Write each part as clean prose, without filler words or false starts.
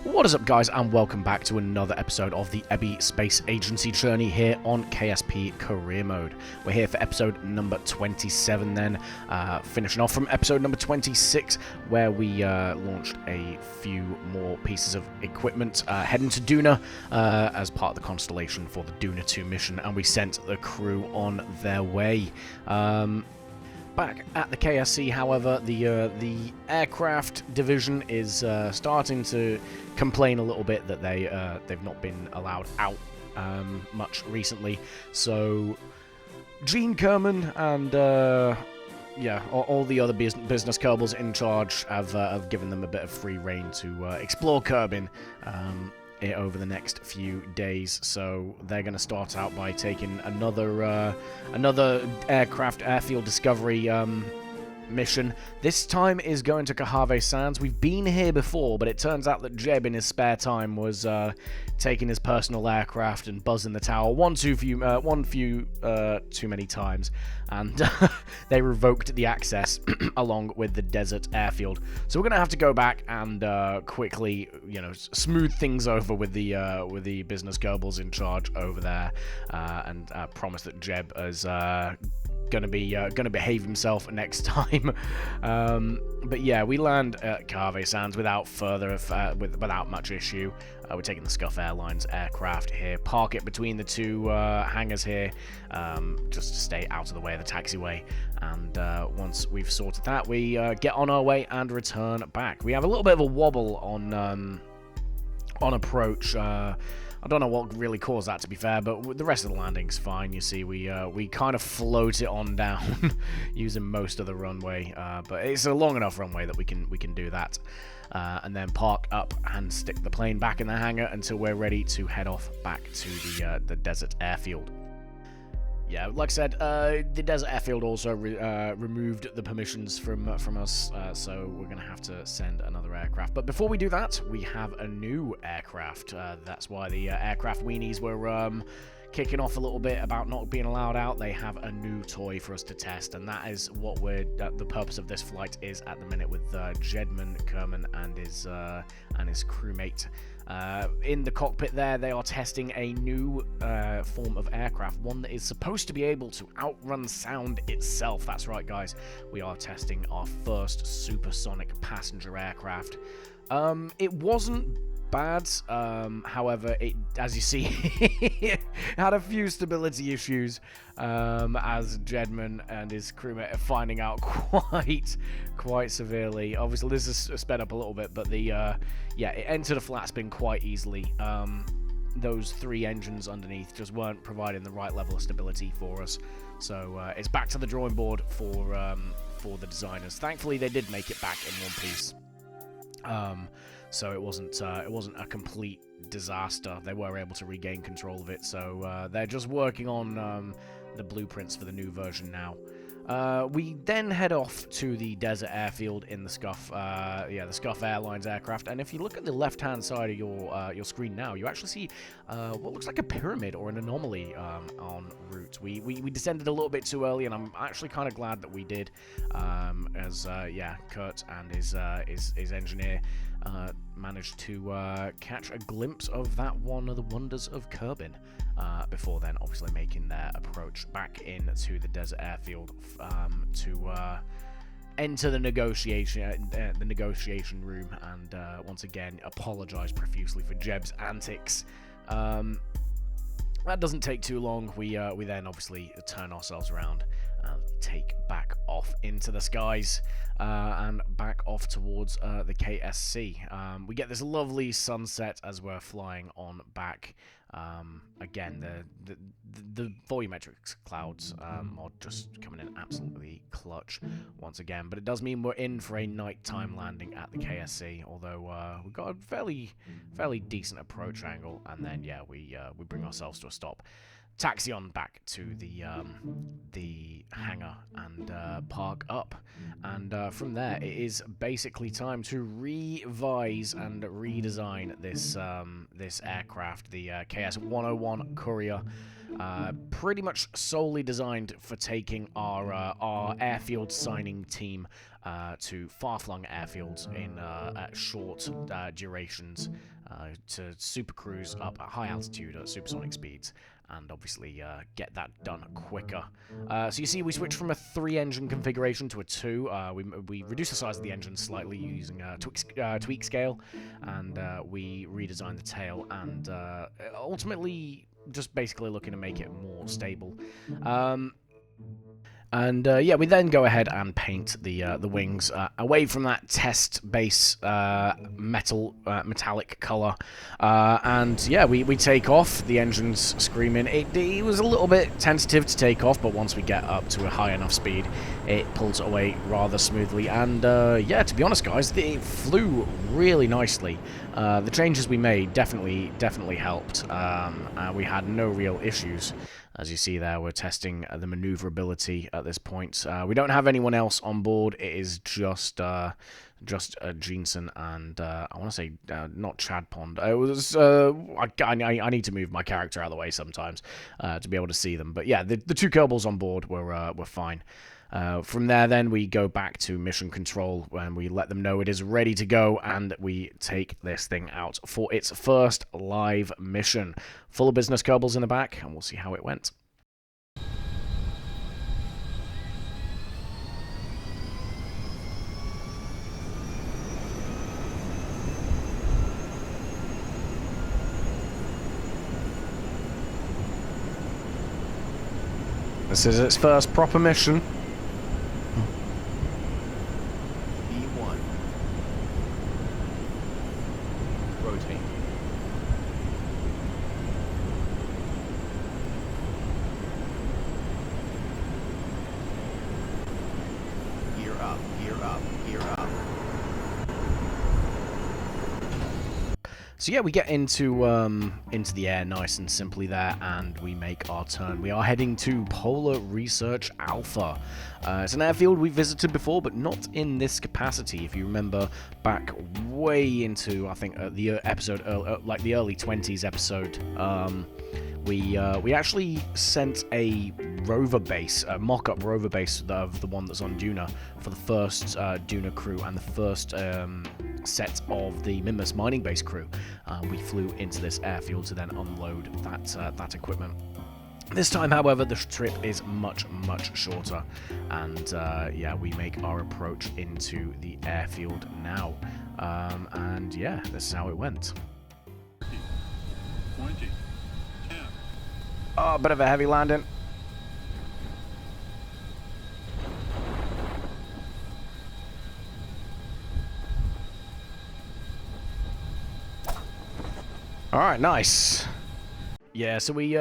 What is up, guys, and welcome back to another episode of the Ebby Space Agency journey here on KSP Career Mode. We're here for episode number 27 then, finishing off from episode number 26, where we launched a few more pieces of equipment, heading to Duna as part of the constellation for the Duna 2 mission, and we sent the crew on their way. Back at the KSC, however, the aircraft division is starting to complain a little bit that they've not been allowed out much recently. So Gene Kerman and all the other business Kerbals in charge have given them a bit of free rein to explore Kerbin over the next few days. So they're going to start out by taking another aircraft airfield discovery mission. This time is going to Kahave Sands. We've been here before, but it turns out that Jeb in his spare time was taking his personal aircraft and buzzing the tower one too many times, and they revoked the access along with the desert airfield. So we're gonna have to go back and quickly, smooth things over with the business Goebbels in charge over there, and promise that Jeb is gonna behave himself next time. But yeah, we land at Kahave Sands without much issue. We're taking the Scuff Airlines aircraft here, park it between the two hangars here, just to stay out of the way of the taxiway. And once we've sorted that, we get on our way and return back. We have a little bit of a wobble on approach. I don't know what really caused that, to be fair, but the rest of the landing's fine. You see, we kind of float it on down using most of the runway, but it's a long enough runway that we can do that, and then park up and stick the plane back in the hangar until we're ready to head off back to the desert airfield. Yeah, like I said, the desert airfield also removed the permissions from us, so we're going to have to send another aircraft. But before we do that, we have a new aircraft. That's why the aircraft weenies were kicking off a little bit about not being allowed out. They have a new toy for us to test, and that is what the purpose of this flight is at the minute, with Jedman Kerman and his crewmate. In the cockpit there, they are testing a new form of aircraft, one that is supposed to be able to outrun sound itself. That's right, guys. We are testing our first supersonic passenger aircraft. It wasn't bad, however, it, as you see, had a few stability issues, as Jedman and his crewmate are finding out quite severely. Obviously, this is sped up a little bit, but it entered a flat spin quite easily. Those three engines underneath just weren't providing the right level of stability for us, so it's back to the drawing board for the designers. Thankfully, they did make it back in one piece. So it wasn't a complete disaster. They were able to regain control of it, so they're just working on the blueprints for the new version now. We then head off to the desert airfield in the Scuff Airlines aircraft, and if you look at the left-hand side of your screen now, you actually see what looks like a pyramid or an anomaly en route. We descended a little bit too early, and I'm actually kind of glad that we did, as Kurt and his engineer managed to catch a glimpse of that one of the wonders of Kerbin, before then obviously making their approach back into the desert airfield to enter the negotiation room, and once again apologize profusely for Jeb's antics. That doesn't take too long. We then obviously turn ourselves around and take back off into the skies, and back off towards the KSC. We get this lovely sunset as we're flying on back. Again, the volumetric clouds are just coming in absolutely clutch once again, but it does mean we're in for a nighttime landing at the KSC, although we've got a fairly decent approach angle, and then we bring ourselves to a stop, taxi on back to the hangar and park up, and from there it is basically time to revise and redesign this aircraft, the KS-101 Courier, pretty much solely designed for taking our airfield signing team to far-flung airfields in short durations to super cruise up at high altitude at supersonic speeds, and obviously get that done quicker. So you see, we switched from a 3-engine configuration to a 2. We reduced the size of the engine slightly using a tweak scale, and we redesigned the tail, and ultimately just basically looking to make it more stable. And yeah, we then go ahead and paint the wings away from that test base metallic color. And yeah, we take off. The engine's screaming. It was a little bit tentative to take off, but once we get up to a high enough speed, it pulls it away rather smoothly. And yeah, to be honest, guys, it flew really nicely. The changes we made definitely helped. We had no real issues. As you see there, we're testing the maneuverability at this point. We don't have anyone else on board. It is just Jensen and I want to say not Chad Pond. It was I need to move my character out of the way sometimes to be able to see them. But yeah, the two Kerbals on board were fine. From there, then, we go back to mission control and we let them know it is ready to go, and we take this thing out for its first live mission. Full of business Kerbals in the back, and we'll see how it went. This is its first proper mission. So yeah, we get into the air nice and simply there, and we make our turn. We are heading to Polar Research Alpha. It's an airfield we visited before, but not in this capacity. If you remember back way into, I think, the episode, like the early 20s episode, we actually sent a rover base, a mock-up rover base of the one that's on Duna for the first Duna crew and the first set of the Mimbus mining base crew. We flew into this airfield to then unload that equipment. This time, however, the trip is much shorter, and yeah, we make our approach into the airfield now. And yeah, this is how it went. 20, 10. Oh, a bit of a heavy landing. All right, nice. Yeah, so we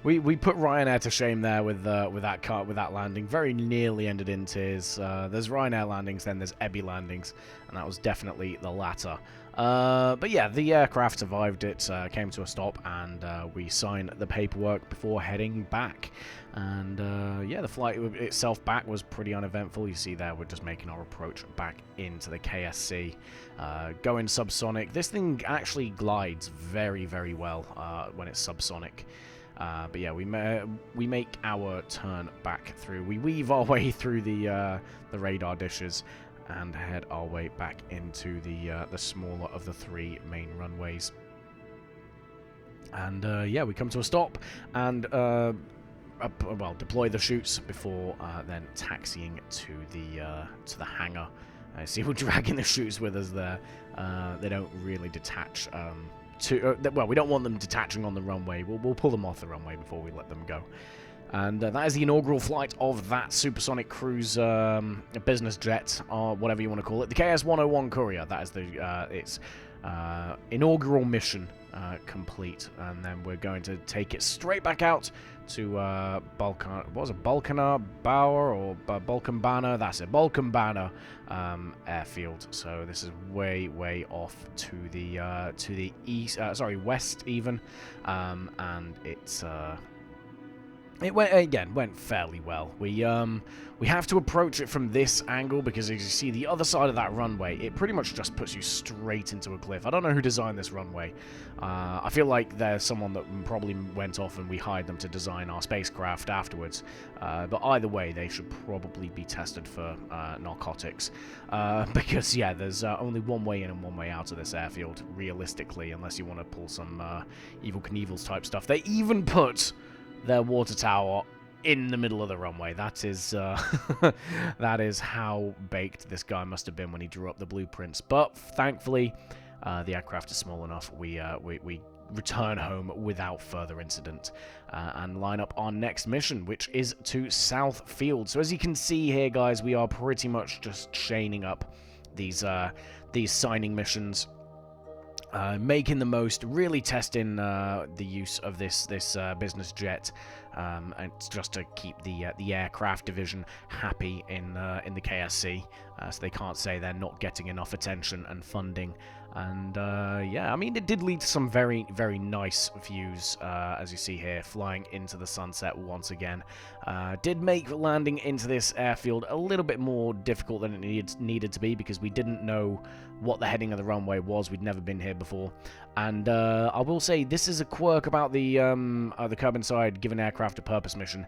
we put Ryanair to shame there with that landing. Very nearly ended in tears. There's Ryanair landings, then there's Ebby landings, and that was definitely the latter. But yeah, the aircraft survived it, came to a stop, and we signed the paperwork before heading back. And yeah, the flight itself back was pretty uneventful. You see there, we're just making our approach back into the KSC, going subsonic. This thing actually glides very well when it's subsonic. But yeah, we make our turn back through. We weave our way through the radar dishes and head our way back into the smaller of the three main runways. And yeah, we come to a stop and well, deploy the chutes before then taxiing to the hangar. See, we're dragging the chutes with us there. They don't really detach. Well, we don't want them detaching on the runway. We'll pull them off the runway before we let them go. And that is the inaugural flight of that supersonic cruise business jet, or whatever you want to call it. The KS-101 Courier. That is its inaugural mission complete. And then we're going to take it straight back out to Balkanar Bauer or Balkanbana? That's it, Balkanbana airfield. So this is way off to the east, west even, and it's It went fairly well. We have to approach it from this angle because as you see the other side of that runway, it pretty much just puts you straight into a cliff. I don't know who designed this runway. I feel like there's someone that probably went off and we hired them to design our spacecraft afterwards. But either way, they should probably be tested for narcotics. Because, yeah, there's only one way in and one way out of this airfield, realistically, unless you want to pull some Evil Knievel's type stuff. They even put their water tower in the middle of the runway. That is that is how baked this guy must have been when he drew up the blueprints. But thankfully, the aircraft is small enough. We return home without further incident and line up our next mission, which is to South Field. So as you can see here, guys, we are pretty much just chaining up these signing missions. Making the most, really testing the use of this business jet, and just to keep the aircraft division happy in the KSC, so they can't say they're not getting enough attention and funding. And yeah, I mean, it did lead to some very, very nice views, as you see here, flying into the sunset once again. Did make landing into this airfield a little bit more difficult than it needed to be, because we didn't know what the heading of the runway was. We'd never been here before. And I will say, this is a quirk about the curb inside giving aircraft a purpose mission.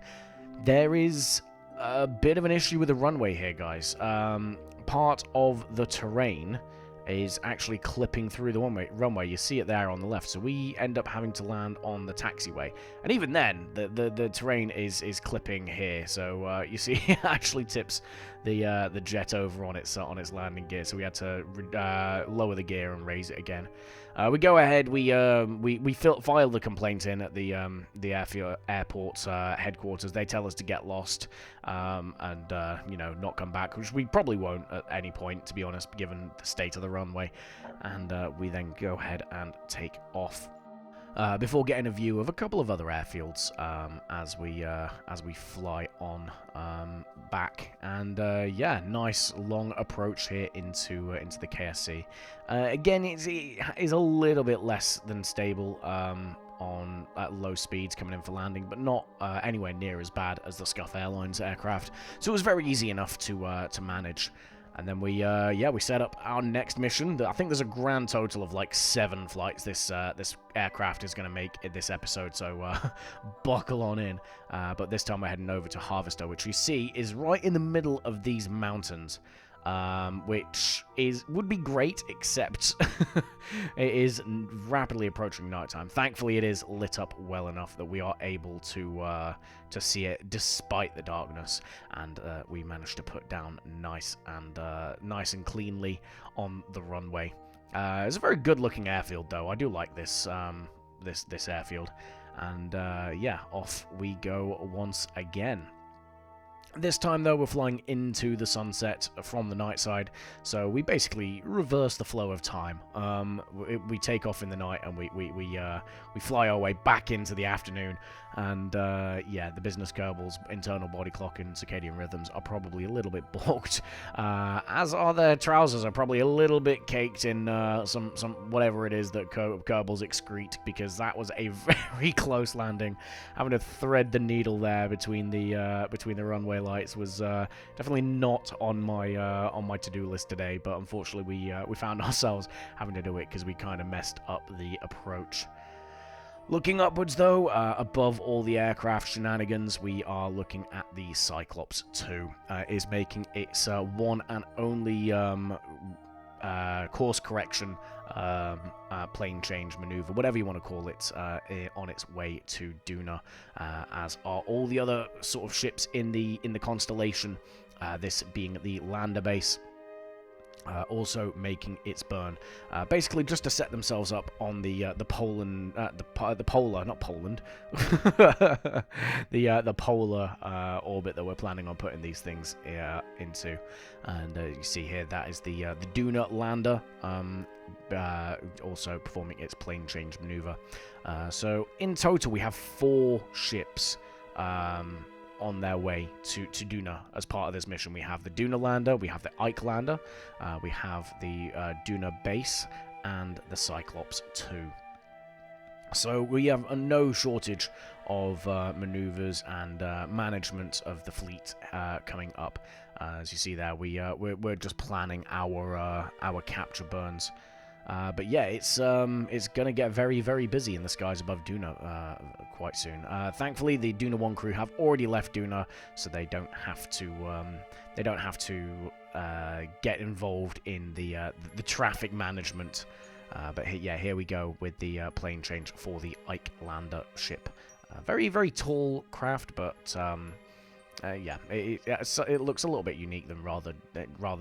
There is a bit of an issue with the runway here, guys. Part of the terrain is actually clipping through the runway. You see it there on the left. So we end up having to land on the taxiway. And even then, the terrain is clipping here. So you see, it actually tips the jet over on its landing gear. So we had to lower the gear and raise it again. We go ahead. We filed the complaint in at the airport's headquarters. They tell us to get lost and you know, not come back, which we probably won't at any point, to be honest, given the state of the runway. And we then go ahead and take off. Before getting a view of a couple of other airfields as we fly on back, and yeah, nice long approach here into the KSC. Again, it is a little bit less than stable at low speeds coming in for landing, but not anywhere near as bad as the Scuff Airlines aircraft. So it was very easy enough to manage. And then we set up our next mission. I think there's a grand total of like 7 flights this aircraft is going to make in this episode, so buckle on in. But this time we're heading over to Harvester, which you see is right in the middle of these mountains, which would be great, except it is rapidly approaching nighttime. Thankfully, it is lit up well enough that we are able to see it despite the darkness, and we managed to put down nice and cleanly on the runway. It's a very good-looking airfield, though. I do like this this airfield, and yeah, off we go once again. This time, though, we're flying into the sunset from the night side, so we basically reverse the flow of time. We take off in the night, and we fly our way back into the afternoon. And yeah, the business Kerbals' internal body clock and circadian rhythms are probably a little bit balked, as are their trousers are probably a little bit caked in some whatever it is that Kerbals excrete, because that was a very close landing. Having to thread the needle there between the runway lights was definitely not on my to-do list today, but unfortunately we found ourselves having to do it because we kind of messed up the approach. Looking upwards, though, above all the aircraft shenanigans, we are looking at the Cyclops 2. Is making its one and only course correction plane change maneuver, whatever you want to call it, on its way to Duna, as are all the other sort of ships in the constellation, this being the lander base. Also making its burn, basically just to set themselves up on the Poland, the polar, not Poland, the polar orbit that we're planning on putting these things into. And you see here, that is the Duna lander, also performing its plane change maneuver. So in total, we have 4 ships on their way to Duna as part of this mission. We have the Duna lander, we have the Ike lander, we have the Duna base, and the Cyclops 2. So we have no shortage of maneuvers and management of the fleet coming up. As you see there, we're just planning our capture burns. But yeah, it's gonna get very, very busy in the skies above Duna quite soon. Thankfully, the Duna 1 crew have already left Duna, so they don't have to get involved in the traffic management. But here we go with the plane change for the Ike Lander ship. Very, very tall craft, but yeah, it looks a little bit unique than rather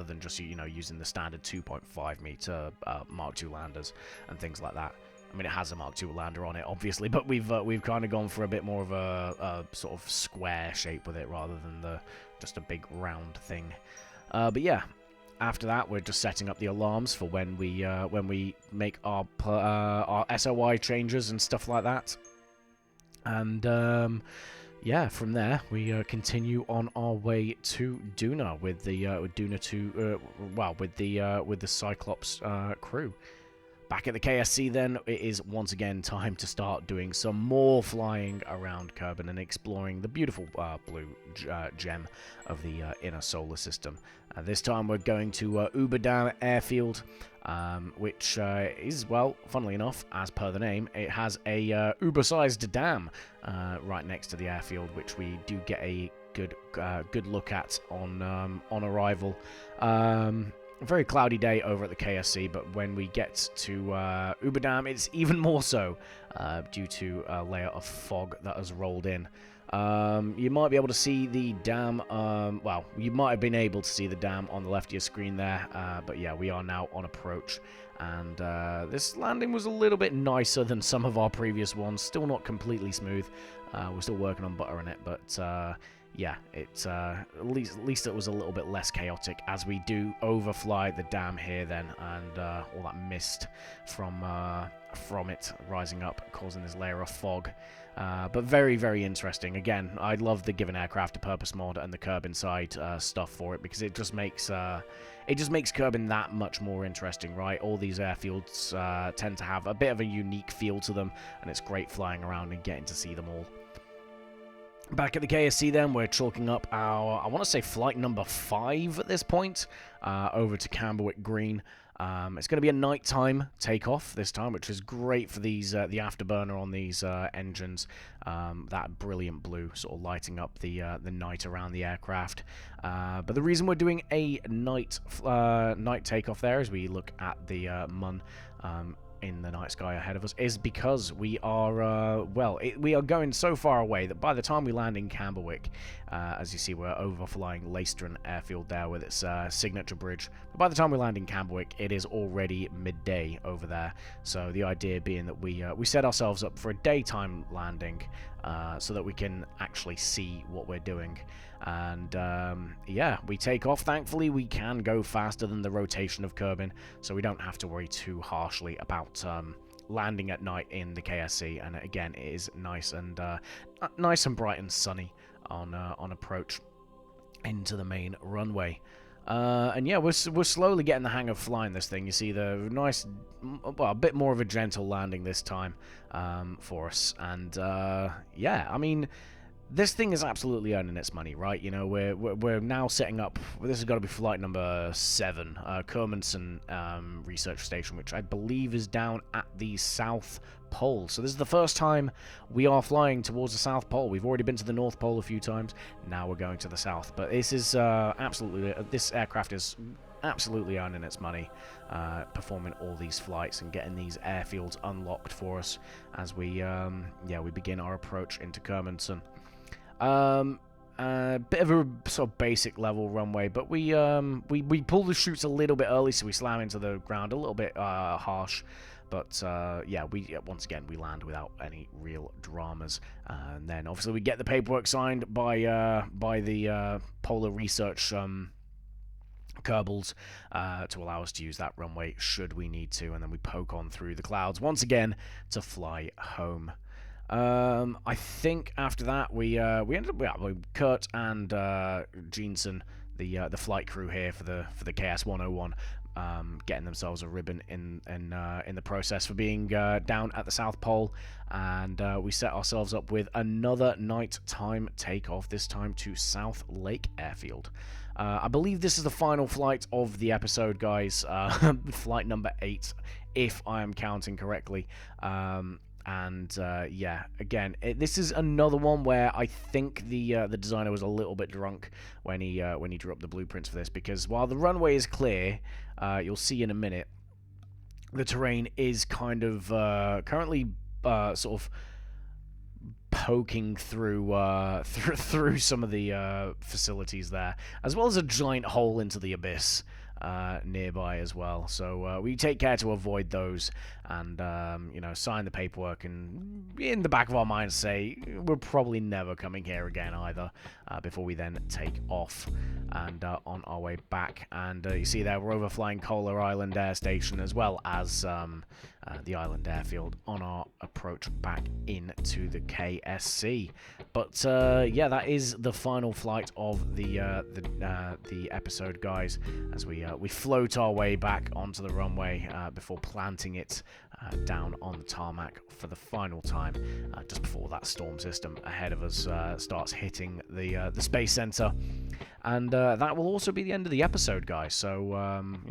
than just using the standard 2.5 meter Mark II landers and things like that. I mean, it has a Mark II lander on it, obviously, but we've kind of gone for a bit more of a sort of square shape with it rather than just a big round thing. But yeah. After that, we're just setting up the alarms for when we make our SOI changes and stuff like that. And yeah, from there we continue on our way to Duna with the Duna 2. With the Cyclops crew. Back at the KSC, then, it is once again time to start doing some more flying around Kerbin and exploring the beautiful blue gem of the inner solar system. This time we're going to Uberdam Airfield, which is, well, funnily enough, as per the name, it has a Uber-sized dam right next to the airfield, which we do get a good look at on arrival. A very cloudy day over at the KSC, but when we get to Uberdam, it's even more so due to a layer of fog that has rolled in. You might be able to see the dam, well, you might have been able to see the dam on the left of your screen there, but yeah, we are now on approach, and this landing was a little bit nicer than some of our previous ones. Still not completely smooth. We're still working on buttering it, but yeah, it's at least it was a little bit less chaotic, as we do overfly the dam here then, and all that mist from it rising up, causing this layer of fog. But very, very interesting. Again, I love the Given Aircraft a Purpose mod and the Kerbin side stuff for it, because it just makes Kerbin that much more interesting, right? All these airfields tend to have a bit of a unique feel to them, and it's great flying around and getting to see them all. Back at the KSC then, we're chalking up our, I want to say, flight number 5 at this point, over to Camberwick Green. It's going to be a nighttime takeoff this time, which is great for these the afterburner on these engines. That brilliant blue sort of lighting up the night around the aircraft. But the reason we're doing a night takeoff there, as we look at the Mun in the night sky ahead of us, is because we are we are going so far away that by the time we land in Camberwick, as you see, we're overflying Leicestern Airfield there with its signature bridge, but by the time we land in Camberwick, it is already midday over there. So the idea being that we set ourselves up for a daytime landing, so that we can actually see what we're doing. And yeah, we take off. Thankfully, we can go faster than the rotation of Kerbin, so we don't have to worry too harshly about landing at night in the KSC. And again, it is nice and bright and sunny on approach into the main runway. And yeah, we're slowly getting the hang of flying this thing. You see the nice, well, a bit more of a gentle landing this time for us. And yeah, I mean, this thing is absolutely earning its money, right? You know, we're now setting up. This has got to be flight number 7, Kermanson Research Station, which I believe is down at the South Pole. So this is the first time we are flying towards the South Pole. We've already been to the North Pole a few times. Now we're going to the South. But this is absolutely, this aircraft is absolutely earning its money, performing all these flights and getting these airfields unlocked for us as we begin our approach into Kermanson. Bit of a sort of basic level runway, but we pull the chutes a little bit early, so we slam into the ground a little bit harsh. But yeah, once again we land without any real dramas, and then obviously we get the paperwork signed by the Polar Research Kerbals to allow us to use that runway should we need to, and then we poke on through the clouds once again to fly home. I think after that we ended up with Kurt and Jensen, the flight crew here for the KS-101, getting themselves a ribbon in the process for being down at the South Pole, and we set ourselves up with another nighttime takeoff, this time to South Lake Airfield. I believe this is the final flight of the episode, guys. Flight number 8, if I am counting correctly. Yeah, again, this is another one where I think the designer was a little bit drunk when he drew up the blueprints for this, because while the runway is clear, you'll see in a minute, the terrain is kind of currently sort of poking through through some of the facilities there, as well as a giant hole into the abyss nearby as well. So we take care to avoid those, and sign the paperwork, and in the back of our minds say we're probably never coming here again either, before we then take off and on our way back. And you see there, we're overflying Kolar Island Air Station, as well as the island airfield on our approach back into the KSC. But yeah, that is the final flight of the episode, guys, as we float our way back onto the runway before planting it down on the tarmac for the final time, just before that storm system ahead of us starts hitting the space center. And that will also be the end of the episode, guys. So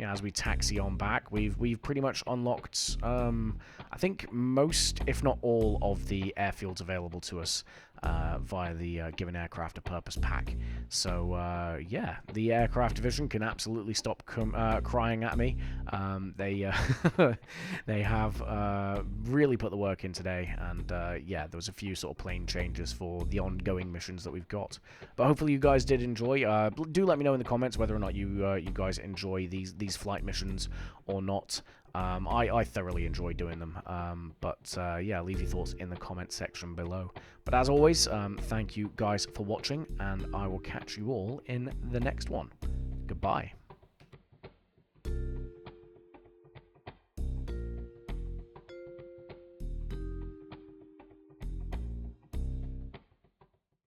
as we taxi on back, we've pretty much unlocked I think most, if not all, of the airfields available to us via the Given Aircraft a Purpose pack. So yeah, the aircraft division can absolutely stop crying at me. They they have really put the work in today, and yeah, there was a few sort of plane changes for the ongoing missions that we've got. But hopefully you guys did enjoy. Do let me know in the comments whether or not you guys enjoy these flight missions or not. I thoroughly enjoy doing them, but yeah, leave your thoughts in the comment section below. But as always, thank you guys for watching, and I will catch you all in the next one. Goodbye.